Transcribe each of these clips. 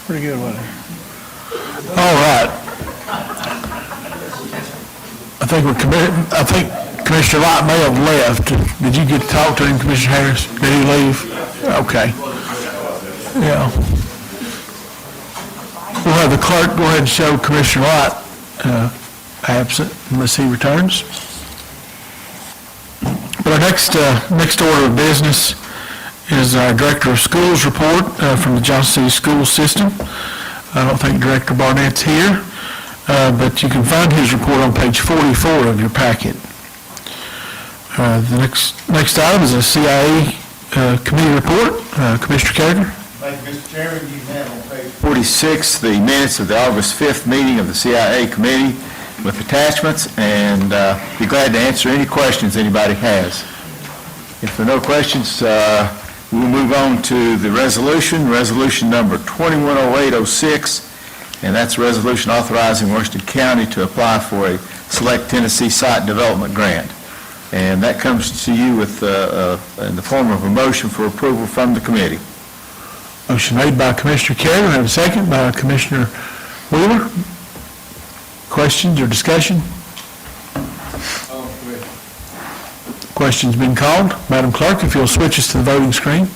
Pretty good, wasn't it? All right. I think Commissioner Lott may have left. Did you get to talk to him, Commissioner Harris? Did he leave? Okay. Yeah. We'll have the clerk go ahead and show Commissioner Lott absent unless he returns. But our next order of business is our Director of Schools report from the Johnson City School System. I don't think Director Barnett's here, but you can find his report on page 44 of your packet. The next item is a CIA committee report. Commissioner Carriger. Thank you, Mr. Chairman. You have on page 46 the minutes of the August 5th meeting of the CIA committee with attachments, and be glad to answer any questions anybody has. If there are no questions, we'll move on to the resolution number 210806, and that's a resolution authorizing Washington County to apply for a Select Tennessee Site Development Grant. And that comes to you with in the form of a motion for approval from the committee. Motion made by Commissioner Carrier. We have a second by Commissioner Wheeler. Questions or discussion? Questions been called. Madam Clerk, if you'll switch us to the voting screen.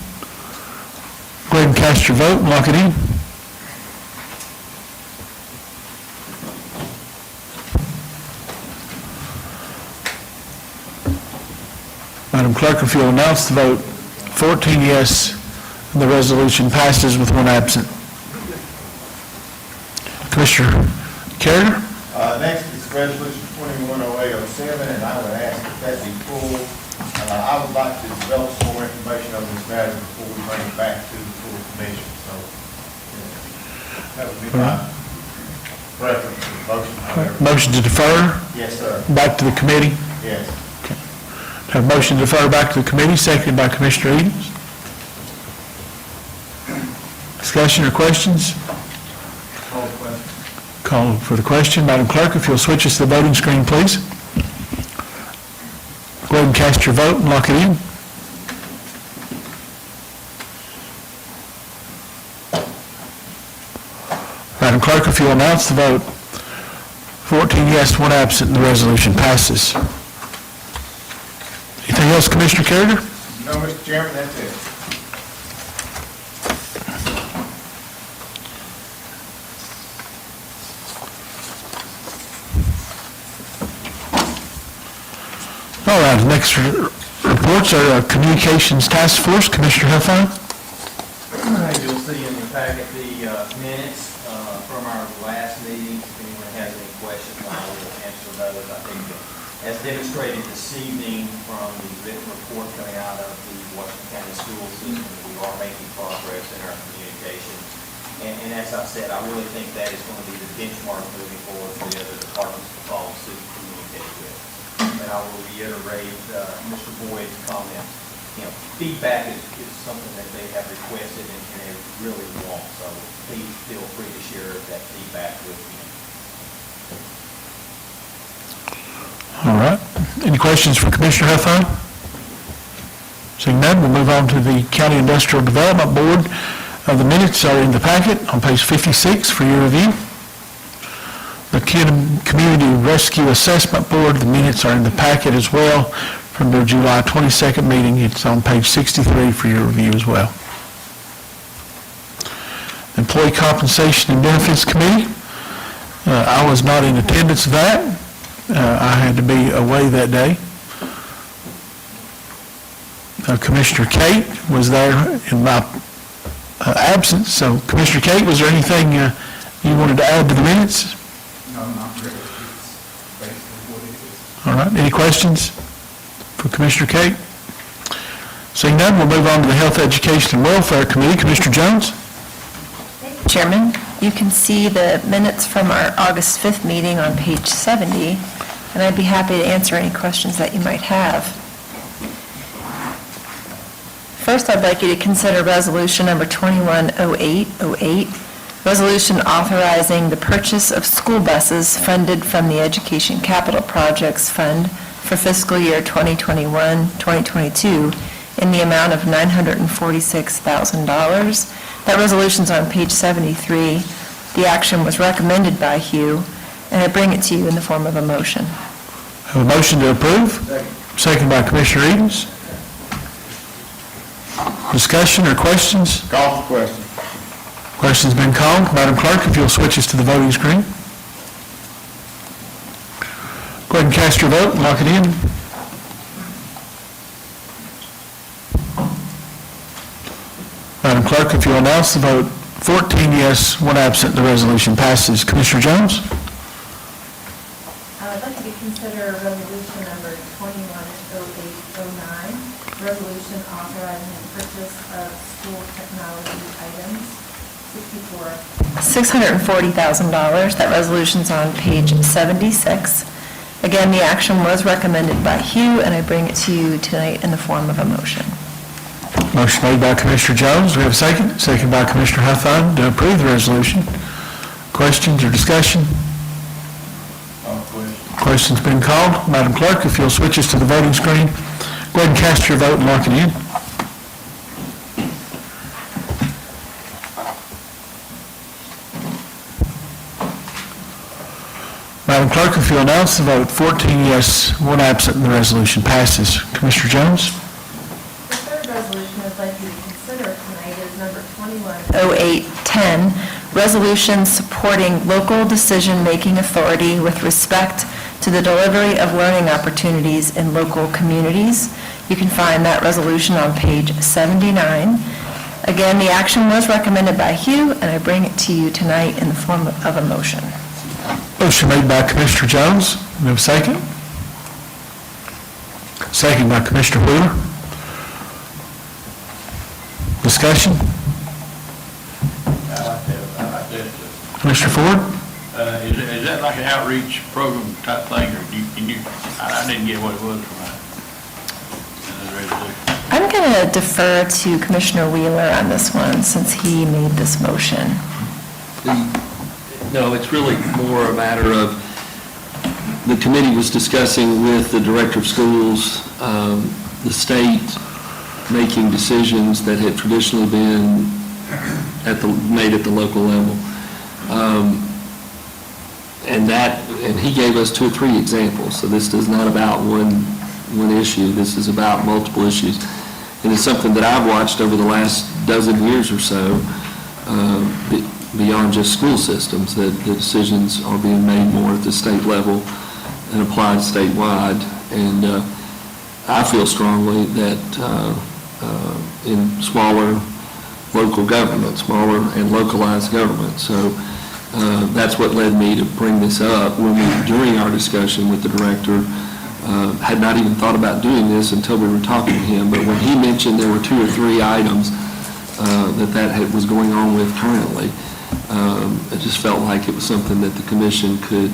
Go ahead and cast your vote and lock it in. Madam Clerk, if you'll announce the vote, 14 yes, and the resolution passes with one absent. Commissioner Carrier? Next is resolution 210807, and I would ask that that be pulled. I would like to develop some more information on this matter before we bring it back to the full commission. So that would be my preference for the motion. However. Motion to defer? Yes, sir. Back to the committee? Yes. Okay. Have a motion to defer back to the committee, seconded by Commissioner Edens. Discussion or questions? Call for the question. Madam Clerk, if you'll switch us to the voting screen, please. Go ahead and cast your vote and lock it in. Madam Clerk, if you'll announce the vote, 14 yes, 1 absent, and the resolution passes. Anything else, Commissioner Carriger? No, Mr. Chairman, that's it. All right, next reports are Communications Task Force. Commissioner Huffine. You'll see in the packet the minutes from our last meeting. If anyone has any questions, I will answer those. I think as demonstrated this evening from the written report coming out of the Washington County School System, we are making progress in our communications. And as I said, I really think that is going to be the benchmark moving forward for the other departments to follow suit and communicate with. And I will reiterate Mr. Boyd's comment. You know, feedback is something that they have requested and they really want. So please feel free to share that feedback with me. All right. Any questions for Commissioner Huffine? Seeing none, we'll move on to the County Industrial Development Board. The minutes are in the packet on page 56 for your review. The Community Rescue Assessment Board, the minutes are in the packet as well from their July 22nd meeting. It's on page 63 for your review as well. Employee Compensation and Benefits Committee, I was not in attendance of that. I had to be away that day. Commissioner Kate was there in my absence. So, Commissioner Kate, was there anything you wanted to add to the minutes? No, not really. It's basically what it is. All right. Any questions for Commissioner Kate? Seeing none, we'll move on to the Health, Education, and Welfare Committee. Commissioner Jones? Chairman, you can see the minutes from our August 5th meeting on page 70, and I'd be happy to answer any questions that you might have. First, I'd like you to consider resolution number 210808, Resolution authorizing the purchase of school buses funded from the Education Capital Projects Fund for fiscal year 2021-2022 in the amount of $946,000. That resolution's on page 73. The action was recommended by Hugh, and I bring it to you in the form of a motion. Have a motion to approve? Second by Commissioner Edens. Discussion or questions? Call for question. Question's been called. Madam Clerk, if you'll switch us to the voting screen. Go ahead and cast your vote and lock it in. Madam Clerk, if you'll announce the vote, 14 yes, 1 absent, the resolution passes. Commissioner Jones? I'd like you to consider resolution number 210809, resolution authorizing the purchase of school technology items, $640,000. That resolution's on page 76. Again, the action was recommended by Hugh, and I bring it to you tonight in the form of a motion. Motion made by Commissioner Jones. Do we have a second? Second by Commissioner Huffine to approve the resolution. Questions or discussion? Question's been called. Madam Clerk, if you'll switch us to the voting screen, go ahead and cast your vote and lock it in. Madam Clerk, if you'll announce the vote, 14 yes, 1 absent, and the resolution passes. Commissioner Jones? The third resolution I'd like you to consider tonight is number 0810, resolution supporting local decision-making authority with respect to the delivery of learning opportunities in local communities. You can find that resolution on page 79. Again, the action was recommended by Hugh, and I bring it to you tonight in the form of a motion. Motion made by Commissioner Jones. Do we have a second? Second by Commissioner Wheeler. Discussion? I like that. Commissioner Ford? Is that like an outreach program type thing, or I didn't get what it was from that resolution. I'm going to defer to Commissioner Wheeler on this one, since he made this motion. No, it's really more a matter of, the committee was discussing with the director of schools, the state making decisions that had traditionally been made at the local level. And he gave us 2 or 3 examples, so this is not about one issue, this is about multiple issues. And it's something that I've watched over the last dozen years or so, beyond just school systems, that the decisions are being made more at the state level and applied statewide. And I feel strongly that in smaller local government, smaller and localized government. So that's what led me to bring this up when we, during our discussion with the director, had not even thought about doing this until we were talking to him. But when he mentioned there were 2 or 3 items that was going on with currently, I just felt like it was something that the commission could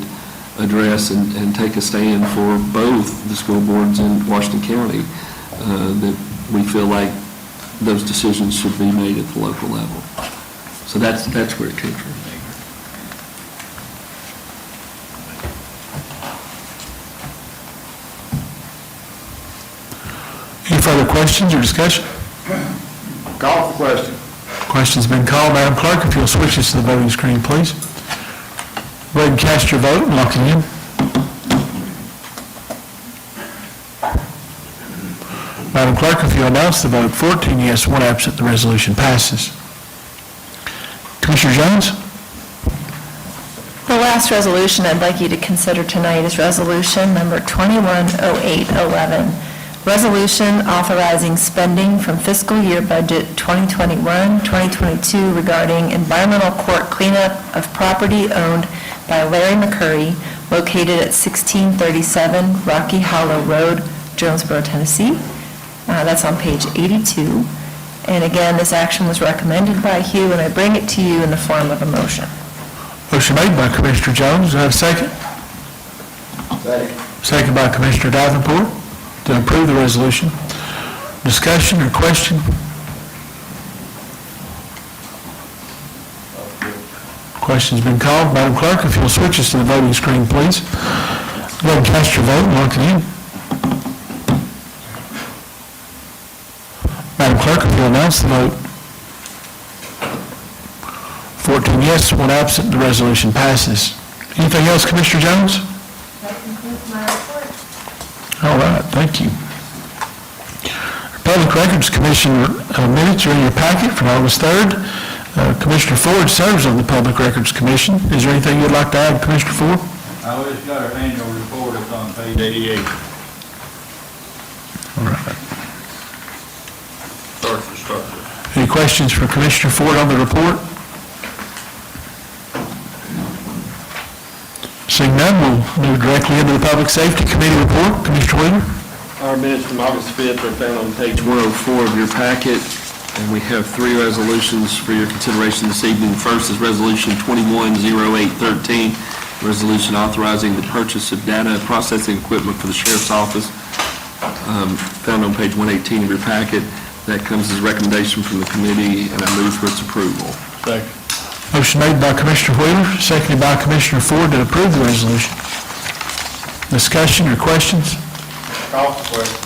address and take a stand for both the school boards in Washington County, that we feel like those decisions should be made at the local level. So that's where it came from. Any further questions or discussion? Call for question. Question's been called. Madam Clerk, if you'll switch us to the voting screen, please. Go ahead and cast your vote and lock it in. Madam Clerk, if you'll announce the vote, 14 yes, 1 absent, the resolution passes. Commissioner Jones? The last resolution I'd like you to consider tonight is resolution number 210811, resolution authorizing spending from fiscal year budget 2021-2022 regarding environmental court cleanup of property owned by Larry McCurry located at 1637 Rocky Hollow Road, Jonesboro, Tennessee. That's on page 82. And again, this action was recommended by Hugh, and I bring it to you in the form of a motion. Motion made by Commissioner Jones. Do I have a second? Second. Second by Commissioner Davenport to approve the resolution. Discussion or question? Question's been called. Madam Clerk, if you'll switch us to the voting screen, please. Go ahead and cast your vote and lock it in. Madam Clerk, if you'll announce the vote. 14 yes, 1 absent, the resolution passes. Anything else, Commissioner Jones? That concludes my report. All right, thank you. Public Records Commission minutes are in your packet from August 3rd. Commissioner Ford serves on the Public Records Commission. Is there anything you'd like to add, Commissioner Ford? I always got our annual report, it's on page 88. All right. Start. Any questions for Commissioner Ford on the report? Seeing none, we'll move directly into the Public Safety Committee report. Commissioner Wheeler? Our minutes from August 5th are found on page 104 of your packet, and we have 3 resolutions for your consideration this evening. The first is Resolution 210813, resolution authorizing the purchase of data processing equipment for the Sheriff's Office, found on page 118 of your packet. That comes as a recommendation from the committee, and I move for its approval. Second. Motion made by Commissioner Wheeler, seconded by Commissioner Ford to approve the resolution. Discussion or questions? Call for question.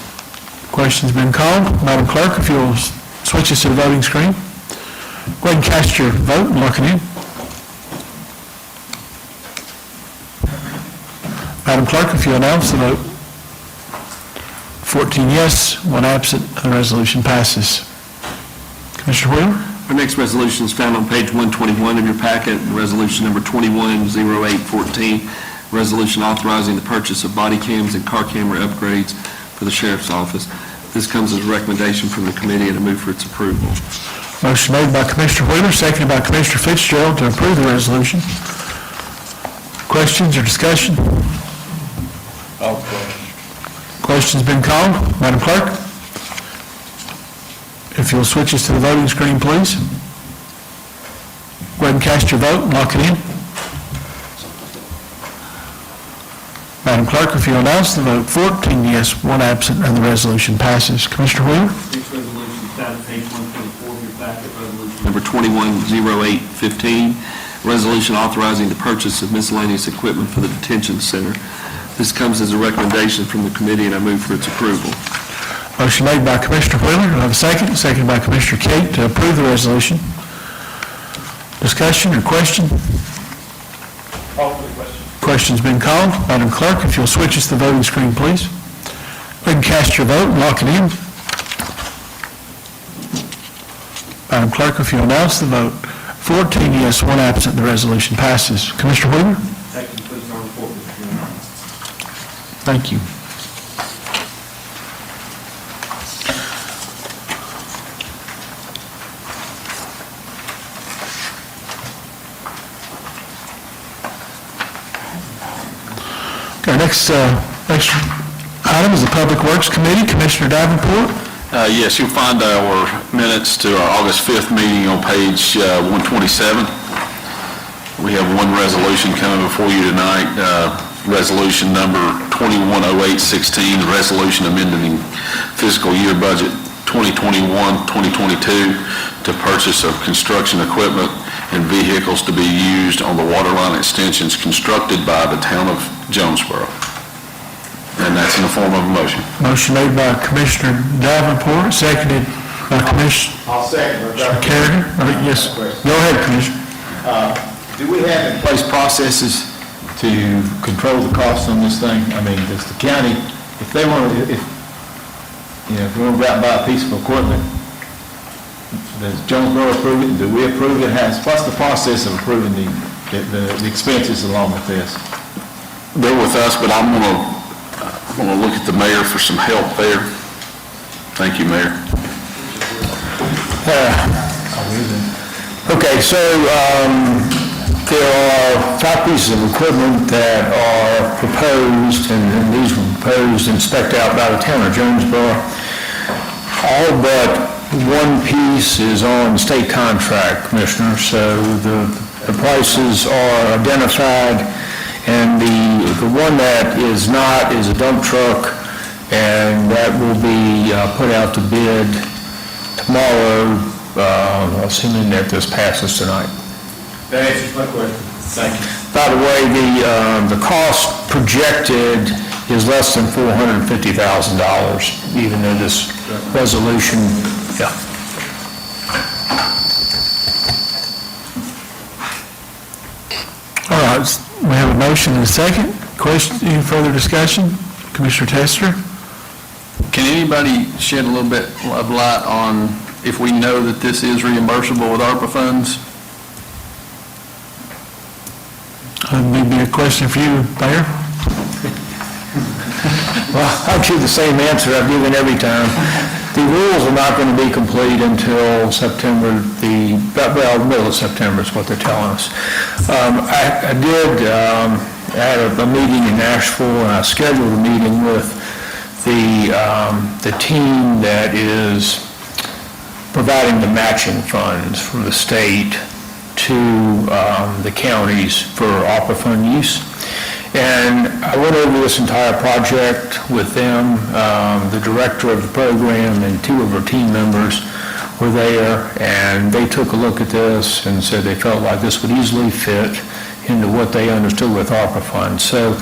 Question's been called. Madam Clerk, if you'll switch us to the voting screen. Go ahead and cast your vote and lock it in. Madam Clerk, if you announce the vote. 14 yes, 1 absent, and the resolution passes. Commissioner Wheeler? Our next resolution is found on page 121 of your packet, resolution number 210814, resolution authorizing the purchase of body cams and car camera upgrades for the Sheriff's Office. This comes as a recommendation from the committee, and I move for its approval. Motion made by Commissioner Wheeler, seconded by Commissioner Fitzgerald to approve the resolution. Questions or discussion? Question's been called. Madam Clerk? If you'll switch us to the voting screen, please. Go ahead and cast your vote and lock it in. Madam Clerk, if you'll announce the vote, 14 yes, 1 absent, and the resolution passes. Commissioner Wheeler? Next resolution is found on page 124 of your packet, resolution number 210815, resolution authorizing the purchase of miscellaneous equipment for the detention center. This comes as a recommendation from the committee, and I move for its approval. Motion made by Commissioner Wheeler. Do I have a second? Seconded by Commissioner Cate to approve the resolution. Discussion or question? Call for the question. Question's been called. Madam Clerk, if you'll switch us to the voting screen, please. Go ahead and cast your vote and lock it in. Madam Clerk, if you'll announce the vote, 14 yes, 1 absent, the resolution passes. Commissioner Wheeler? That concludes our report, Mr. Chairman. Thank you. Okay, next item is the Public Works Committee. Commissioner Davenport. Yes, you'll find our minutes to our August 5th meeting on page 127. We have one resolution coming before you tonight, resolution number 210816, resolution amending fiscal year budget 2021-2022 to purchase of construction equipment and vehicles to be used on the water line extensions constructed by the town of Jonesboro. And that's in the form of a motion. Motion made by Commissioner Davenport, seconded by Commissioner I'll second. Carrigan. Yes, go ahead, Commissioner. Do we have in place processes to control the costs on this thing? I mean, does the county, if they want to, if we want to go out and buy a piece of equipment, does Jonesboro approve it? Do we approve it? What's the process of approving the expenses along with this? They're with us, but I'm going to look at the mayor for some help there. Thank you, Mayor. Okay, so there are 5 pieces of equipment that are proposed, and these were proposed and spec'd out by the town of Jonesboro. All but one piece is on state contract, Commissioner, so the prices are identified, and the one that is not is a dump truck, and that will be put out to bid tomorrow, assuming that this passes tonight. That answers my question. Thank you. By the way, the cost projected is less than $450,000, even though this resolution, yeah. All right, we have a motion and a second. Question, any further discussion? Commissioner Tester? Can anybody shed a little bit of light on if we know that this is reimbursable with ARPA funds? Maybe a question for you, Mayor? Well, I'll give the same answer I've given every time. The rules are not going to be complete until September, middle of September is what they're telling us. I had a meeting in Nashville, and I scheduled a meeting with the team that is providing the matching funds from the state to the counties for ARPA fund use. And I went over this entire project with them. The director of the program and two of her team members were there, and they took a look at this and said they felt like this would easily fit into what they understood with ARPA funds. So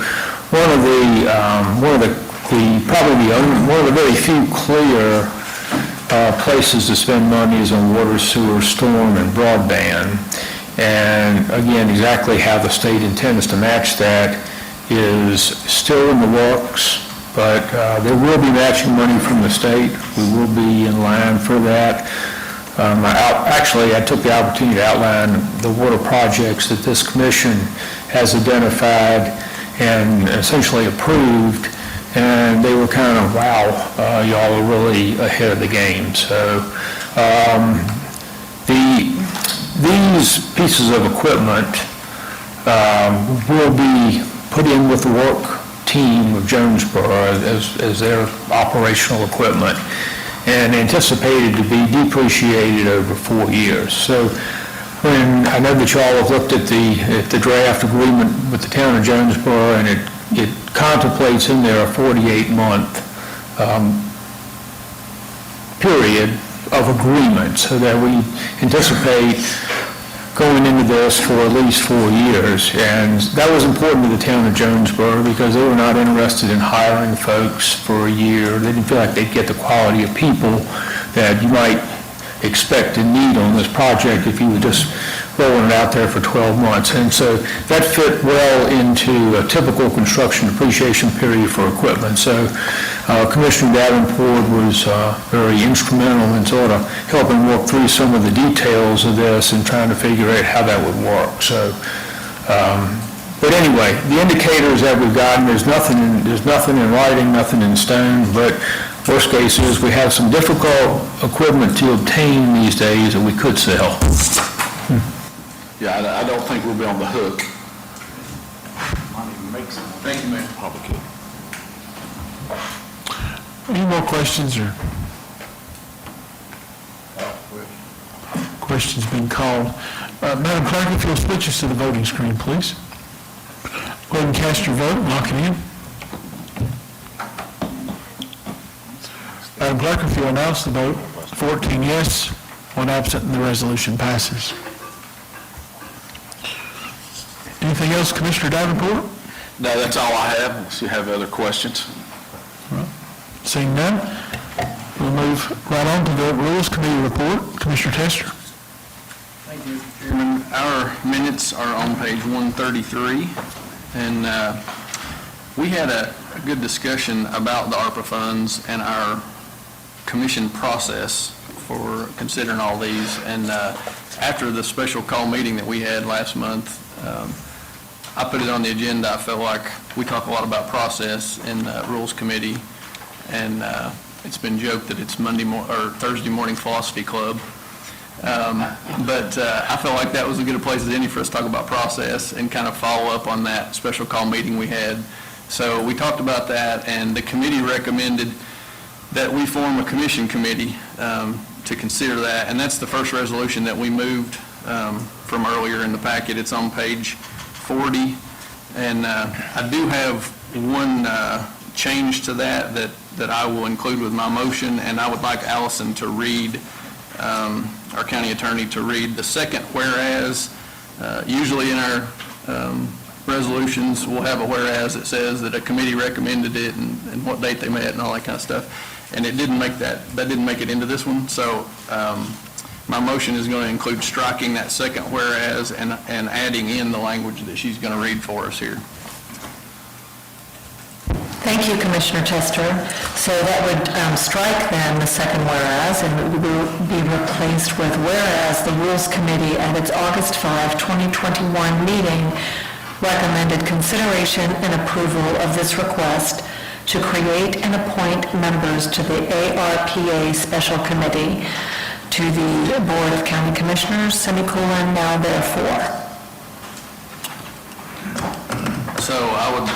one of the very few clear places to spend money is on water, sewer, storm, and broadband. And again, exactly how the state intends to match that is still in the works, but there will be matching money from the state. We will be in line for that. I took the opportunity to outline the water projects that this commission has identified and essentially approved, and they were kind of, wow, y'all are really ahead of the game. So these pieces of equipment will be put in with the work team of Jonesboro as their operational equipment and anticipated to be depreciated over 4 years. So when I know that y'all have looked at the draft agreement with the town of Jonesboro, and it contemplates in there a 48-month period of agreement, so that we anticipate going into this for at least 4 years. And that was important to the town of Jonesboro because they were not interested in hiring folks for a year. They didn't feel like they'd get the quality of people that you might expect and need on this project if you were just rolling it out there for 12 months. And so that fit well into a typical construction depreciation period for equipment. So Commissioner Davenport was very instrumental in sort of helping work through some of the details of this and trying to figure out how that would work. So, but anyway, the indicators that we've gotten, there's nothing in writing, nothing in stone, but worst case is we have some difficult equipment to obtain these days that we could sell. Yeah, I don't think we'll be on the hook. Thank you, Mayor. Probably could. Any more questions or? Questions being called. Madam Clerk, if you'll switch us to the voting screen, please. Go ahead and cast your vote, lock it in. Madam Clerk, if you'll announce the vote, 14 yes, 1 absent, and the resolution passes. Anything else, Commissioner Davenport? No, that's all I have, unless you have other questions. Seeing none, we'll move right on to the Rules Committee report. Commissioner Tester. Thank you, Mr. Chairman. Our minutes are on page 133, and we had a good discussion about the ARPA funds and our commission process for considering all these. And after the special call meeting that we had last month, I put it on the agenda. I felt like we talk a lot about process in the Rules Committee, and it's been joked that it's Thursday morning philosophy club. But I felt like that was as good a place as any for us to talk about process and kind of follow up on that special call meeting we had. So we talked about that, and the committee recommended that we form a commission committee to consider that, and that's the first resolution that we moved from earlier in the packet. It's on page 40, and I do have one change to that I will include with my motion, and I would like Allison to read, our county attorney, to read the second whereas Usually in our resolutions, we'll have a whereas that says that a committee recommended it and what date they met and all that kind of stuff. And it didn't make that didn't make it into this one. So my motion is going to include striking that second whereas and adding in the language that she's going to read for us here. Thank you, Commissioner Tester. So that would strike then the second whereas, and it will be replaced with whereas the Rules Committee at its August 5, 2021 meeting recommended consideration and approval of this request to create and appoint members to the ARPA Special Committee to the Board of County Commissioners, semicolon, now therefore. So I would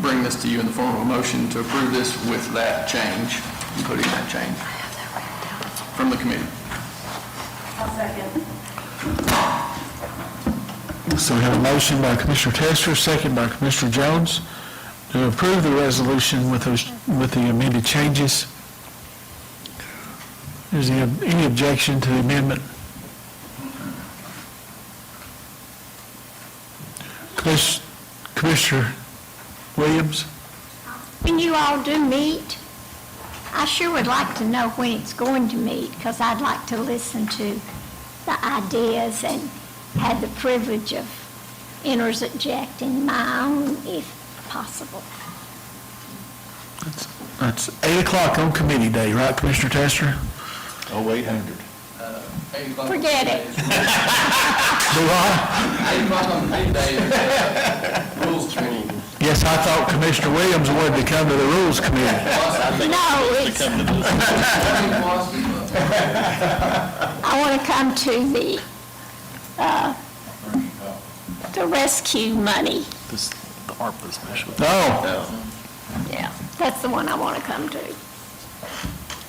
bring this to you in the form of a motion to approve this with that change, including that change from the committee. I'll second. So we have a motion by Commissioner Tester, second by Commissioner Jones, to approve the resolution with the amended changes. Is there any objection to the amendment? Commissioner Williams? When you all do meet, I sure would like to know when it's going to meet, because I'd like to listen to the ideas and have the privilege of interjecting my own if possible. That's 8 o'clock on committee day, right, Commissioner Tester? Oh, 800. Forget it. Do I? 8 o'clock on the meeting day, Rules Committee. Yes, I thought Commissioner Williams wanted to come to the Rules Committee. No, it's, I want to come to the rescue money. Oh, Yeah, that's the one I want to come to.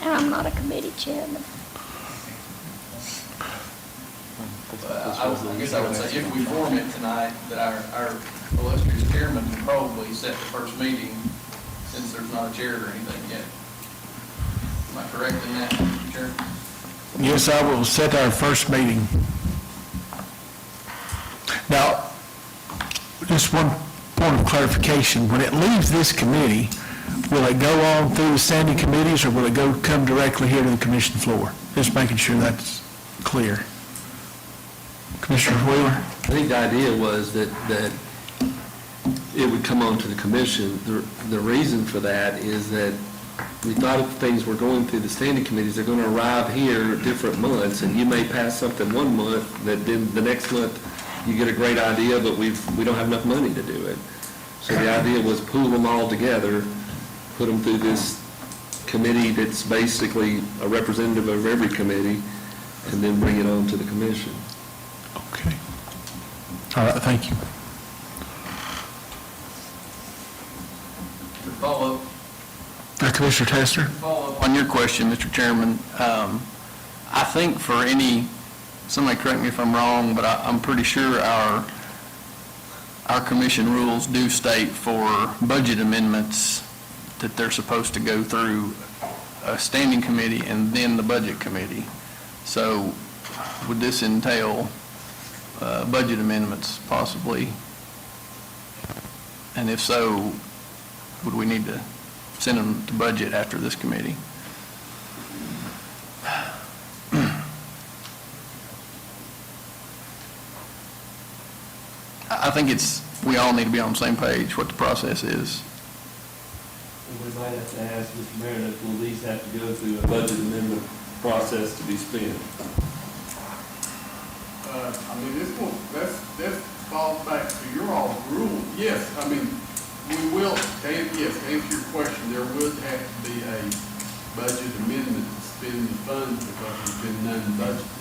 And I'm not a committee chairman. I guess I would say if we form it tonight, that our illustrious chairman can probably set the first meeting, since there's not a chair or anything yet. Am I correct in that, Mr. Chairman? yes, I will set our first meeting. Now, just one point of clarification. When it leaves this committee, will it go on through the standing committees, or will it come directly here to the commission floor? Just making sure that's clear. Commissioner Wheeler? I think the idea was that it would come on to the commission. The reason for that is that we thought if things were going through the standing committees, they're going to arrive here different months, and you may pass something one month that then the next month you get a great idea, but we don't have enough money to do it. So the idea was pool them all together, put them through this committee that's basically a representative of every committee, and then bring it on to the commission. Okay. All right, thank you. To follow Commissioner Tester? up on your question, Mr. Chairman, I think for somebody correct me if I'm wrong, but I'm pretty sure our commission rules do state for budget amendments that they're supposed to go through a standing committee and then the budget committee. So would this entail budget amendments possibly? And if so, would we need to send them to budget after this committee? I think we all need to be on the same page, what the process is. We might have to ask Mr. Meredith, will these have to go through a budget amendment process to be spent? I mean, this falls back to your all's rule. Yes, I mean, we will, yes, to answer your question, there would have to be a budget amendment to spend the funds because there's been none budgeted.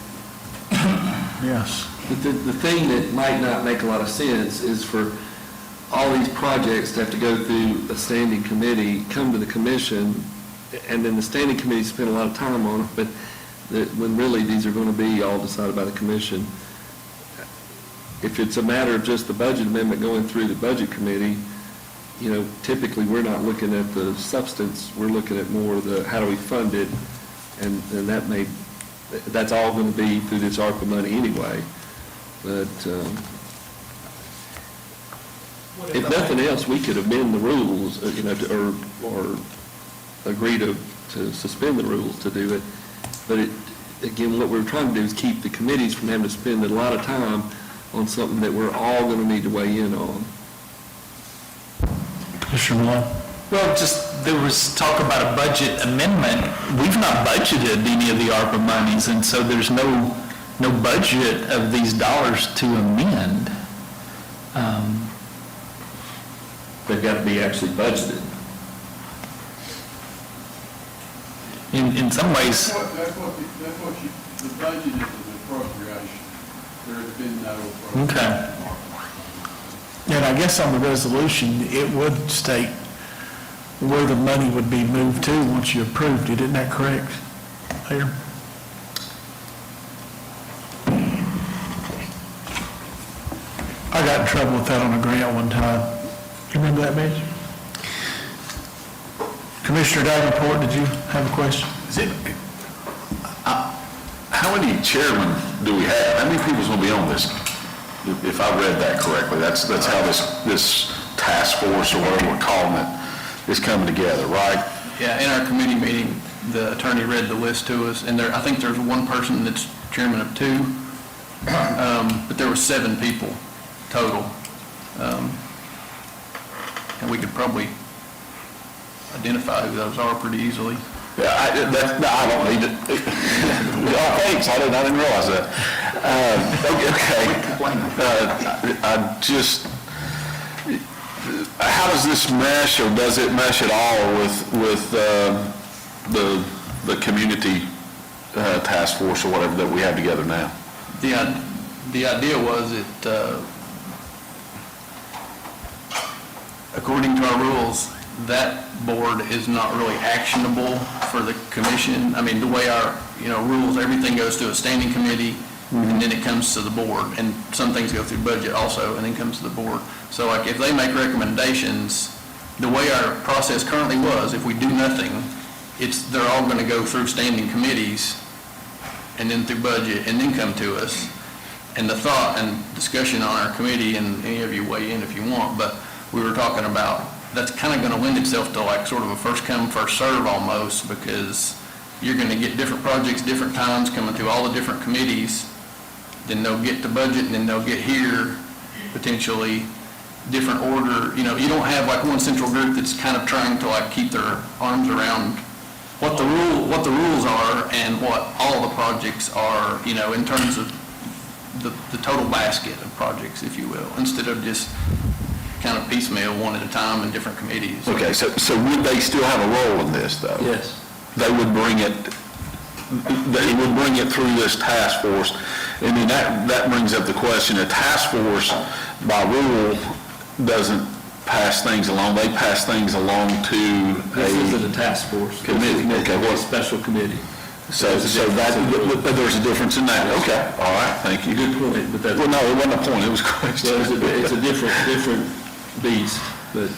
Yes. But the thing that might not make a lot of sense is for all these projects to have to go through a standing committee, come to the commission, and then the standing committee spend a lot of time on it, but when really these are going to be all decided by the commission. If it's a matter of just the budget amendment going through the budget committee, typically we're not looking at the substance, we're looking at more the how do we fund it, and that's all going to be through this ARPA money anyway. But if nothing else, we could amend the rules, or agree to suspend the rules to do it. But again, what we're trying to do is keep the committees from having to spend a lot of time on something that we're all going to need to weigh in on. Commissioner Malone? Well, just, there was talk about a budget amendment. We've not budgeted any of the ARPA monies, and so there's no budget of these dollars to amend. They've got to be actually budgeted. In some ways, That's what the budget is an appropriation. There has been no appropriation. okay. And I guess on the resolution, it would state where the money would be moved to once you approved it. Isn't that correct, Mayor? I got in trouble with that on a grant one time. You remember that, Mitch? Commissioner Davenport, did you have a question? How many chairmen do we have? How many people's going to be on this? If I read that correctly, that's how this task force, or whatever we're calling it, is coming together, right? Yeah, in our committee meeting, the attorney read the list to us, and I think there's one person that's chairman of two, but there were 7 people total. And we could probably identify who those are pretty easily. Yeah, I don't need it. Oh, thanks, I didn't realize that. How does this mesh, or does it mesh at all with the community task force or whatever that we have together now? The idea was that, according to our rules, that board is not really actionable for the commission. I mean, the way our, rules, everything goes to a standing committee, and then it comes to the board, and some things go through budget also, and then comes to the board. So like, if they make recommendations, the way our process currently was, if we do nothing, they're all going to go through standing committees, and then through budget, and then come to us. And the thought and discussion on our committee, and any of you weigh in if you want, but we were talking about, that's kind of going to lend itself to like sort of a first come, first serve almost, because you're going to get different projects, different times, coming through all the different committees, then they'll get to budget, and then they'll get here, potentially different order. You don't have like one central group that's kind of trying to like keep their arms around what the rules are and what all the projects are, in terms of the total basket of projects, if you will, instead of just kind of piecemeal, one at a time in different committees. Okay, so would they still have a role in this, though? Yes. They would bring it through this task force, and then that brings up the question, a task force, by rule, doesn't pass things along, they pass things along to This isn't a task force. committee. Okay, It's well, a special committee. so there's a difference in that. Okay, all right, thank you. Good point, but Well, no, it wasn't a point, it was a question. it's a different beast, but,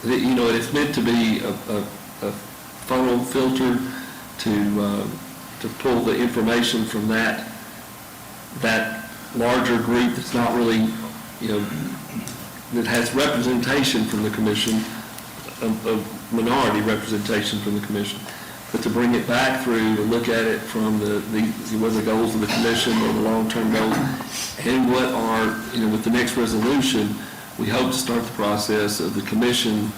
it's meant to be a funnel filter to pull the information from that larger group that's not really, that has representation from the commission, a minority representation from the commission, but to bring it back through, to look at it from what are the goals of the commission or the long-term goals, and what are, with the next resolution, we hope to start the process of the commission.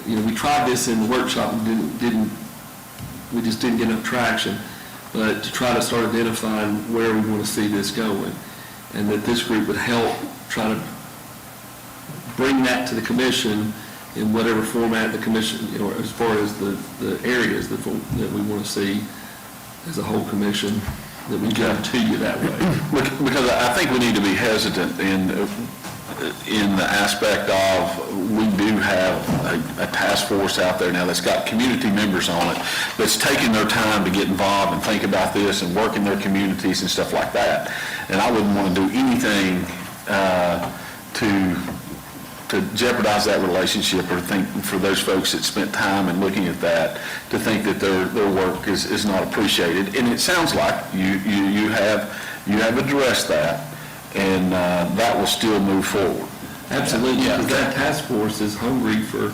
We tried this in the workshop and we just didn't get enough traction, but to try to start identifying where we want to see this going, and that this group would help try to bring that to the commission in whatever format the commission, as far as the areas that we want to see as a whole commission, that we come to you that way. Because I think we need to be hesitant in the aspect of, we do have a task force out there now that's got community members on it, that's taking their time to get involved and think about this and work in their communities and stuff like that. And I wouldn't want to do anything to to jeopardize that relationship, or think for those folks that spent time in looking at that, to think that their work is not appreciated. And it sounds like you have addressed that, and that will still move forward. Absolutely, Yeah. because that task force is hungry for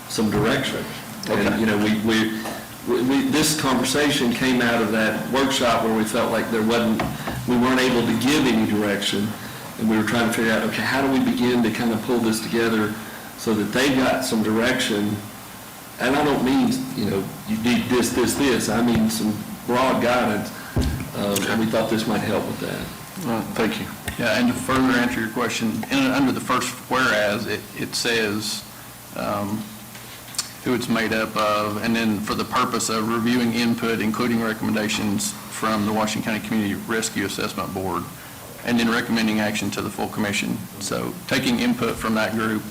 some direction. Okay. And, you know, this conversation came out of that workshop where we felt like we weren't able to give any direction, and we were trying to figure out, okay, how do we begin to kind of pull this together so that they got some direction? And I don't mean, you know, you need this, I mean some broad guidance, and we thought this might help with that. Thank you. Yeah, and to further answer your question, under the first whereas, it says who it's made up of, and then for the purpose of reviewing input, including recommendations from the Washington County Community Rescue Assessment Board, and then recommending action to the full commission. So taking input from that group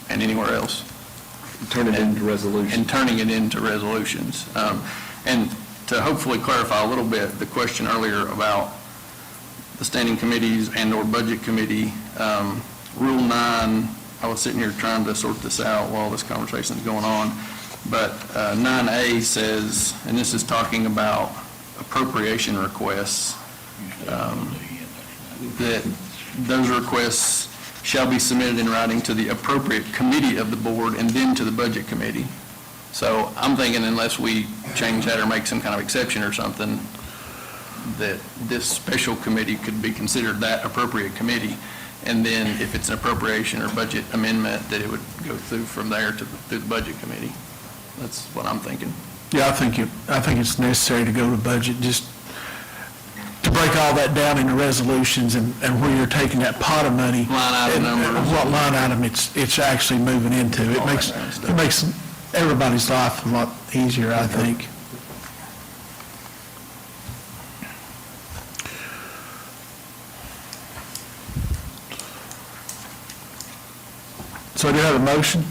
and anywhere else. Turn it into resolution. And turning it into resolutions. And to hopefully clarify a little bit, the question earlier about the standing committees and/or budget committee, Rule 9, I was sitting here trying to sort this out while this conversation is going on, but 9A says, and this is talking about appropriation requests, that those requests shall be submitted in writing to the appropriate committee of the board and then to the budget committee. So I'm thinking unless we change that or make some kind of exception or something, that this special committee could be considered that appropriate committee. And then if it's an appropriation or budget amendment, that it would go through from there through the budget committee. That's what I'm thinking. Yeah, I think it's necessary to go to budget, just to break all that down into resolutions and where you're taking that pot of money. Line item and numbers. what line item it's actually moving into. It makes everybody's life a lot easier, I think. So do you have a motion?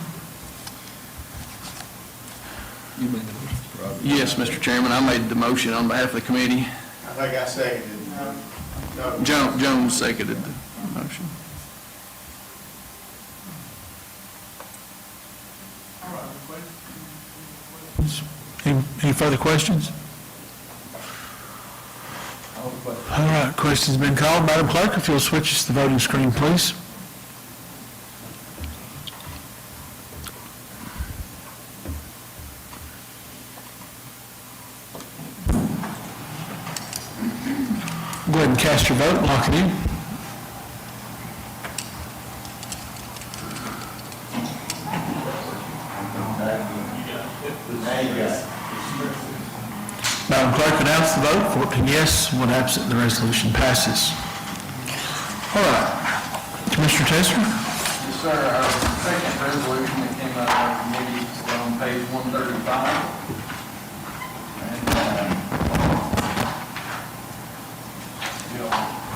You made the motion. Yes, Mr. Chairman, I made the motion on behalf of the committee. I think I seconded. Jones seconded the motion. Any further questions? All right, questions been called. Madam Clerk, if you'll switch us to the voting screen, please. Go ahead and cast your vote, lock it in. Madam Clerk, announce the vote. 14 yes, 1 absent, the resolution passes. All right, Commissioner Tester? Yes, sir. Our second resolution that came out of our committee is on page 135.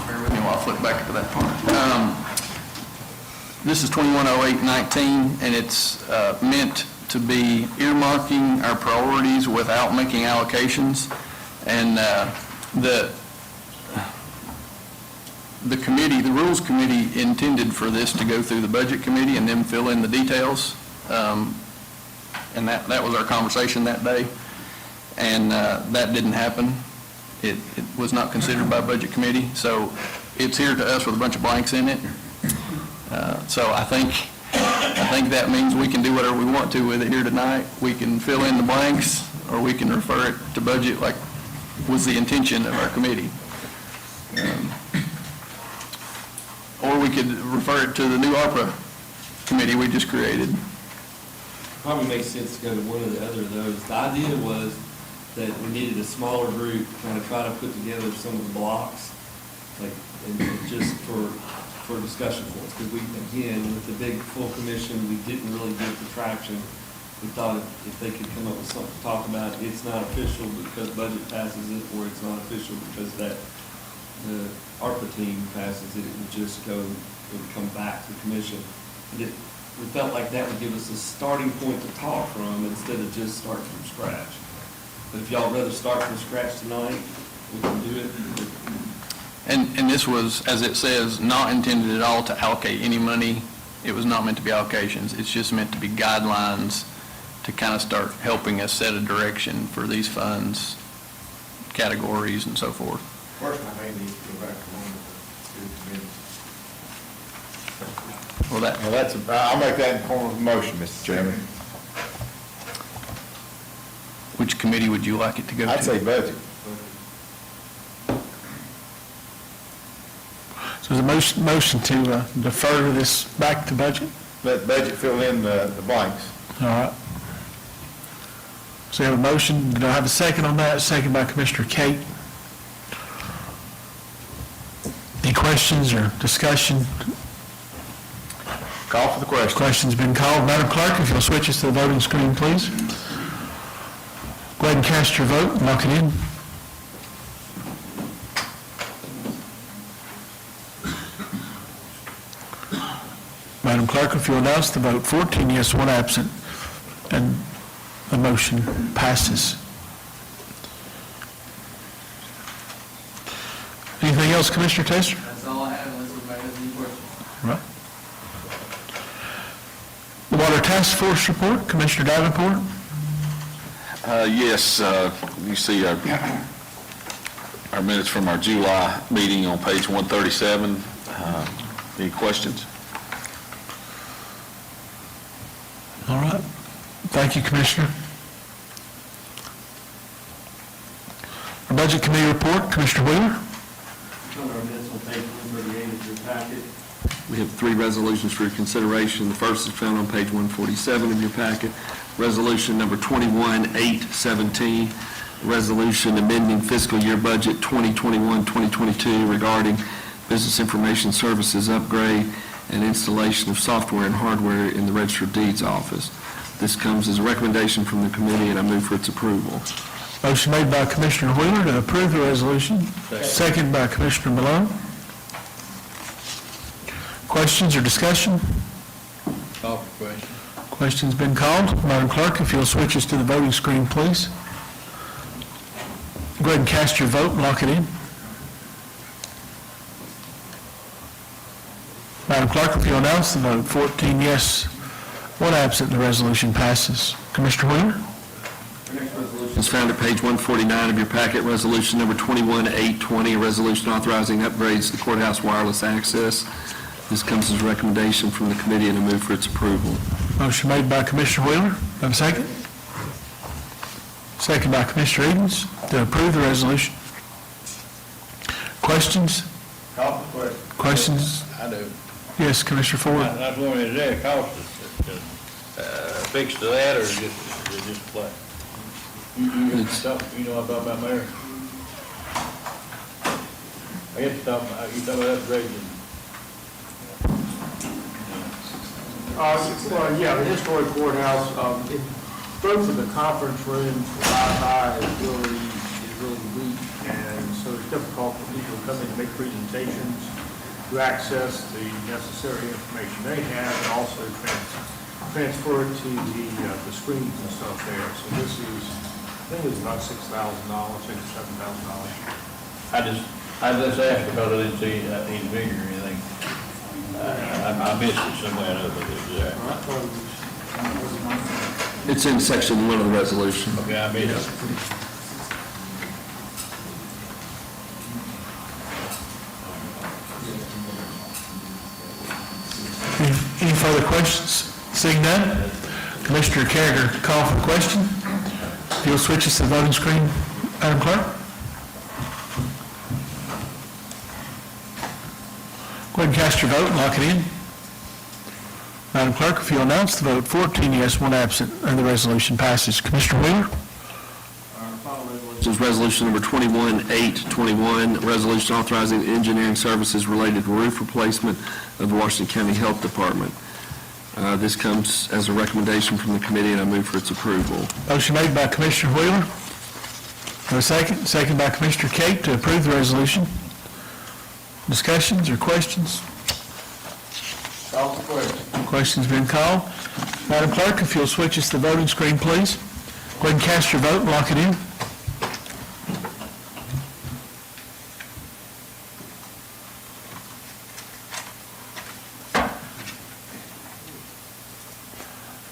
Bear with me while I flip back to that part. This is 210819, and it's meant to be earmarking our priorities without making allocations. And the committee, the Rules Committee intended for this to go through the Budget Committee and then fill in the details. And that was our conversation that day. And that didn't happen. It was not considered by Budget Committee, so it's here to us with a bunch of blanks in it. So I think that means we can do whatever we want to with it here tonight. We can fill in the blanks, or we can refer it to Budget like was the intention of our committee. Or we could refer it to the new ARPA committee we just created. Probably makes sense to go to one or the other of those. The idea was that we needed a smaller group, kind of try to put together some of the blocks, like, and just for discussion points. Because we, again, with the big full commission, we didn't really get the traction. We thought if they could come up with something to talk about, it's not official because budget passes it, or it's not official because the ARPA team passes it, it would just go, it would come back to the commission. And we felt like that would give us a starting point to talk from instead of just start from scratch. But if y'all rather start from scratch tonight, we can do it. And this was, as it says, not intended at all to allocate any money. It was not meant to be allocations. It's just meant to be guidelines to kind of start helping us set a direction for these funds, categories, and so forth. First, I may need to go back to one of the Well, that, I'll make that in form of a motion, Mr. Chairman. which committee would you like it to go to? I'd say budget. So there's a motion to defer this back to budget? Let budget fill in the blanks. All right. So we have a motion, do I have a second on that? Second by Commissioner Kate. Any questions or discussion? Call for the question. Question's been called. Madam Clerk, if you'll switch us to the voting screen, please. Go ahead and cast your vote, and lock it in. Madam Clerk, if you'll announce the vote, 14 yes, 1 absent, and the motion passes. Anything else, Commissioner Tester? That's all I have, unless anybody has any questions. Right. The Water Task Force report, Commissioner Davenport. Yes, you see our minutes from our July meeting on page 137. Any questions? All right. Thank you, Commissioner. Our Budget Committee report, Commissioner Wheeler. On our minutes on page 138 of your packet. We have 3 resolutions for your consideration. The first is found on page 147 of your packet. Resolution number 21-817, resolution amending fiscal year budget 2021-2022 regarding business information services upgrade and installation of software and hardware in the Register of Deeds office. This comes as a recommendation from the committee, and I move for its approval. Motion made by Commissioner Wheeler to approve the resolution. Second by Commissioner Malone. Questions or discussion? Call for question. Question's been called. Madam Clerk, if you'll switch us to the voting screen, please. Go ahead and cast your vote and lock it in. Madam Clerk, if you'll announce the vote, 14 yes, 1 absent, the resolution passes. Commissioner Wheeler? It's found at page 149 of your packet, resolution number 21-820, a resolution authorizing upgrades to the courthouse wireless access. This comes as a recommendation from the committee, and I move for its approval. Motion made by Commissioner Wheeler. Have a second? Second by Commissioner Edens to approve the resolution. Questions? Call for question. Questions? I do. Yes, Commissioner Ford. I was wondering, is there a cost to fix to that, or is it just flat? You know about my mayor? I guess you talking about upgrading. Well, yeah, the historic courthouse, both of the conference rooms, Wi-Fi is really weak, and so it's difficult for people to come in and make presentations, to access the necessary information they have, and also transfer it to the screens and stuff there. So this is, I think it's about $6,000, $6,000 to $7,000. I just asked because I didn't see any figure or anything. I missed it somewhere, I know, but it was there. It's in section 1 of the resolution. Okay, I missed it. Any further questions? Seeing none, Commissioner Carragher, call for the question. If you'll switch us to the voting screen, Madam Clerk. Go ahead and cast your vote and lock it in. Madam Clerk, if you'll announce the vote, 14 yes, 1 absent, and the resolution passes. Commissioner Wheeler? This is resolution number 21-821, resolution authorizing engineering services related to roof replacement of the Washington County Health Department. This comes as a recommendation from the committee, and I move for its approval. Motion made by Commissioner Wheeler. Have a second? Second by Commissioner Kate to approve the resolution. Discussions or questions? Call for question. Question's been called. Madam Clerk, if you'll switch us to the voting screen, please. Go ahead and cast your vote and lock it in.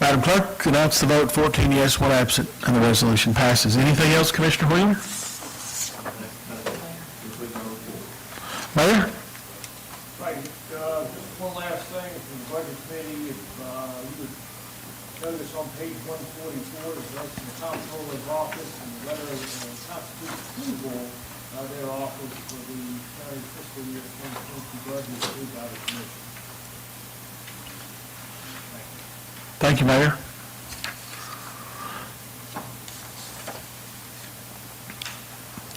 Madam Clerk, announce the vote, 14 yes, 1 absent, and the resolution passes. Anything else, Commissioner Wheeler? Mayor? Right, just one last thing from the Budget Committee, if you would notice on page 144, the election of the Comptroller's office and the letter of constitutes approval of their office for the county fiscal year 2022 budget approved by the Commission. Thank you, Mayor.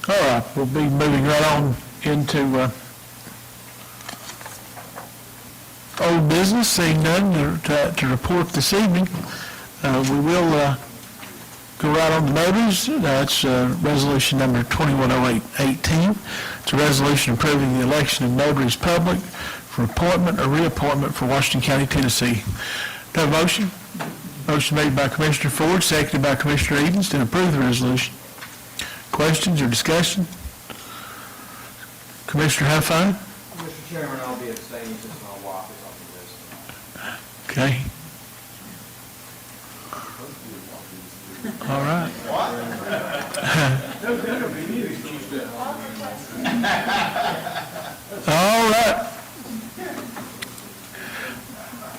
All right, we'll be moving right on into old business, seeing none to report this evening. We will go right on to notaries. That's resolution number 210818. It's a resolution approving the election of notaries public for appointment or reappointment for Washington County, Tennessee. Do I have a motion? Motion made by Commissioner Ford, seconded by Commissioner Edens to approve the resolution. Questions or discussion? Commissioner Huffine? Mr. Chairman, I'll be abstaining since my wife is on the list. Okay. All right. All right.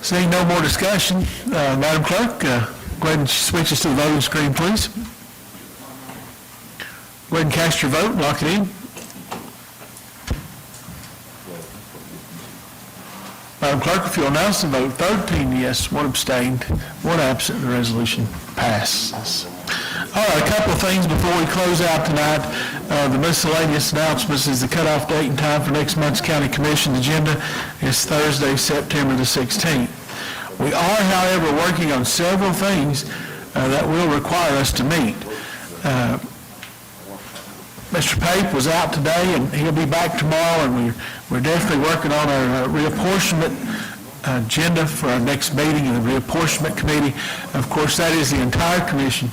Seeing no more discussion, Madam Clerk, go ahead and switch us to the voting screen, please. Go ahead and cast your vote, lock it in. Madam Clerk, if you'll announce the vote, 13 yes, 1 abstained, 1 absent, the resolution passes. All right, a couple of things before we close out tonight. The miscellaneous announcements is the cutoff date and time for next month's County Commission agenda is Thursday, September the 16th. We are, however, working on several things that will require us to meet. Mr. Pape was out today, and he'll be back tomorrow, and we're definitely working on our reapportionment agenda for our next meeting of the reapportionment committee. Of course, that is the entire commission,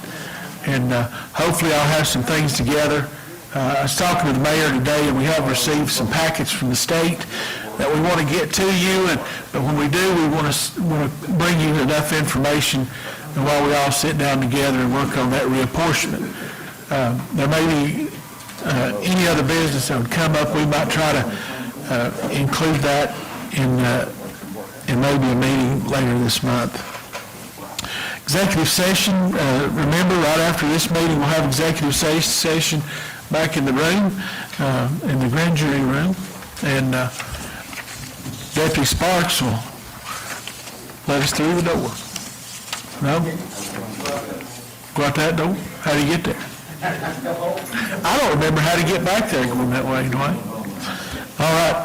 and hopefully I'll have some things together. I was talking to the mayor today, and we have received some packets from the state that we want to get to you, but when we do, we want to bring you enough information while we all sit down together and work on that reapportionment. There may be any other business that would come up. We might try to include that in maybe a meeting later this month. Executive session, remember, right after this meeting, we'll have executive session back in the room, in the grand jury room, and Deputy Sparks will let us through the door. No? Go out that door? How do you get there? I don't remember how to get back there going that way, do I? All right.